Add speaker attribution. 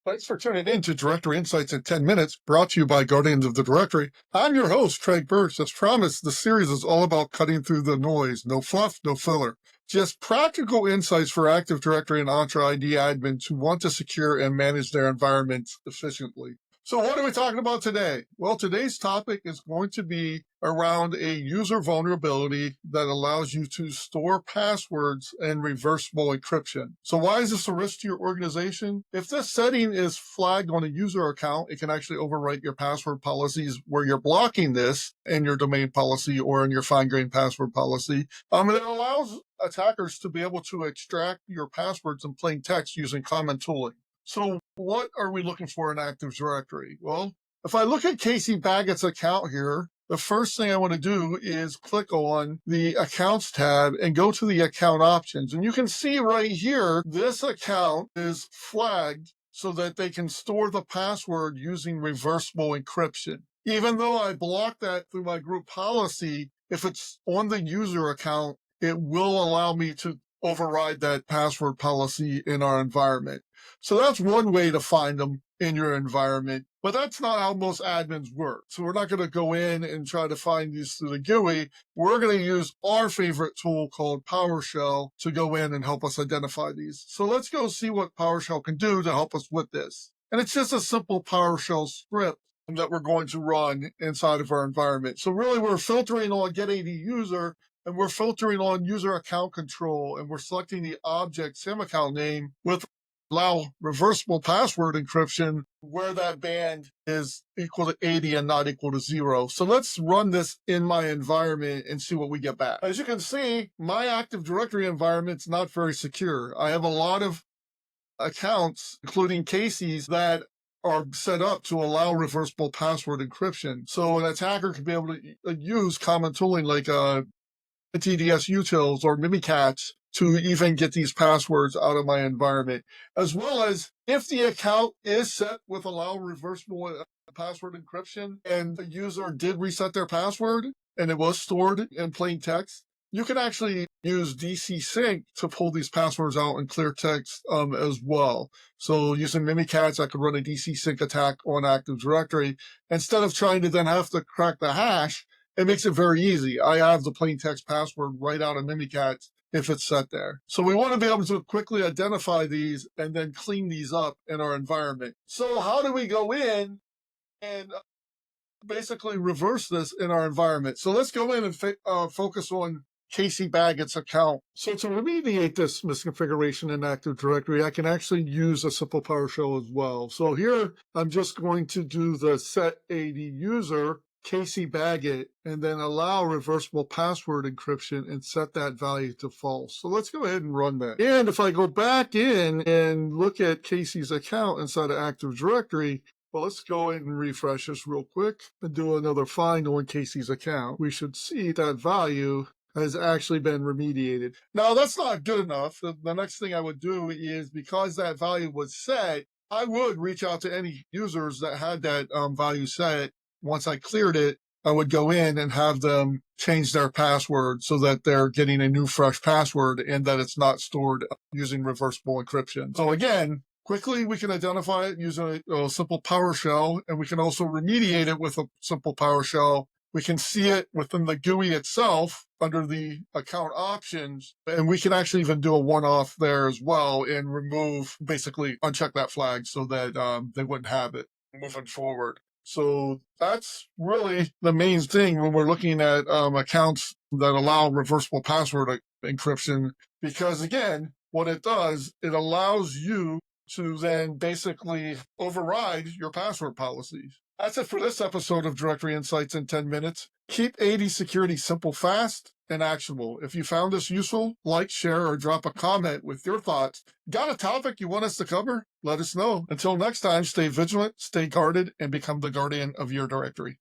Speaker 1: Thanks for tuning in to Directory Insights in 10 Minutes, brought to you by Guardians of the Directory. I'm your host, Craig Birch. As promised, the series is all about cutting through the noise. No fluff, no filler. Just practical insights for Active Directory and Entra ID admins who want to secure and manage their environments efficiently. So what are we talking about today? Well, today's topic is going to be around a user vulnerability that allows you to store passwords and reversible encryption. So why is this a risk to your organization? If this setting is flagged on a user account, it can actually overwrite your password policies where you're blocking this in your domain policy or in your fine-grained password policy. And it allows attackers to be able to extract your passwords in plain text using common tooling. So what are we looking for in Active Directory? Well, if I look at Casey Baggett's account here, the first thing I want to do is click on the Accounts tab and go to the account options. And you can see right here, this account is flagged so that they can store the password using reversible encryption. Even though I blocked that through my group policy, if it's on the user account, it will allow me to override that password policy in our environment. So that's one way to find them in your environment, but that's not how most admins work. So we're not going to go in and try to find these through the GUI. We're going to use our favorite tool called PowerShell to go in and help us identify these. So let's go see what PowerShell can do to help us with this. And it's just a simple PowerShell script that we're going to run inside of our environment. So really we're filtering on Get-ADUser, and we're filtering on user account control, and we're selecting the object SamAccountName with AllowReversiblePasswordEncryption, where that band is equal to 80 and not equal to 0. So let's run this in my environment and see what we get back. As you can see, my Active Directory environment's not very secure. I have a lot of accounts, including Casey's, that are set up to allow reversible password encryption. So an attacker could be able to use common tooling like TDS utils or Mimikatz to even get these passwords out of my environment, as well as if the account is set with allow reversible password encryption and the user did reset their password and it was stored in plain text, you can actually use DCSync to pull these passwords out in clear text as well. So using Mimikatz, I could run a DCSync attack on Active Directory. Instead of trying to then have to crack the hash, it makes it very easy. I have the plain text password right out of Mimikatz if it's set there. So we want to be able to quickly identify these and then clean these up in our environment. So how do we go in and basically reverse this in our environment? So let's go in and focus on Casey Baggett's account. So to remediate this misconfiguration in Active Directory, I can actually use a simple PowerShell as well. So here, I'm just going to do the set ADUser Casey Baggett and then allow reversible password encryption and set that value to false. So let's go ahead and run that. And if I go back in and look at Casey's account inside of Active Directory, well, let's go ahead and refresh this real quick and do another find on Casey's account. We should see that value has actually been remediated. Now, that's not good enough. The next thing I would do is, because that value was set, I would reach out to any users that had that value set. Once I cleared it, I would go in and have them change their password so that they're getting a new fresh password and that it's not stored using reversible encryption. So again, quickly we can identify it using a simple PowerShell, and we can also remediate it with a simple PowerShell. We can see it within the GUI itself under the account options, and we can actually even do a one-off there as well and remove, basically uncheck that flag so that they wouldn't have it moving forward. So that's really the main thing when we're looking at accounts that allow reversible password encryption, because again, what it does, it allows you to then basically override your password policies. That's it for this episode of Directory Insights in 10 Minutes. Keep AD security simple, fast, and actionable. If you found this useful, like, share, or drop a comment with your thoughts. Got a topic you want us to cover? Let us know. Until next time, stay vigilant, stay guarded, and become the guardian of your directory.